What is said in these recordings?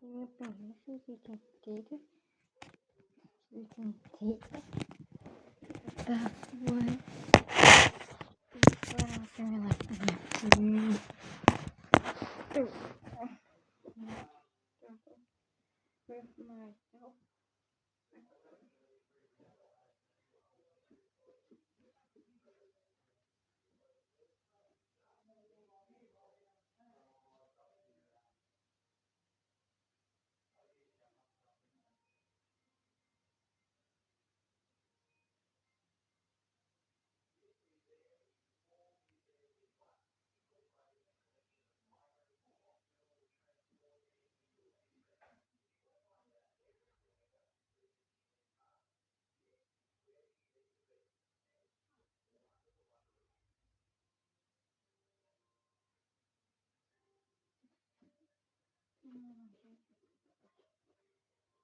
Bem, isso we can take it. We can take that one. What else do we like? With myself.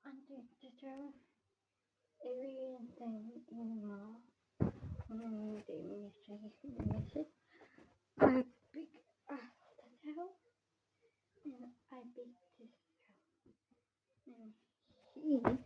Until everything in my they message. I pick up the tail and I pick this tail. And he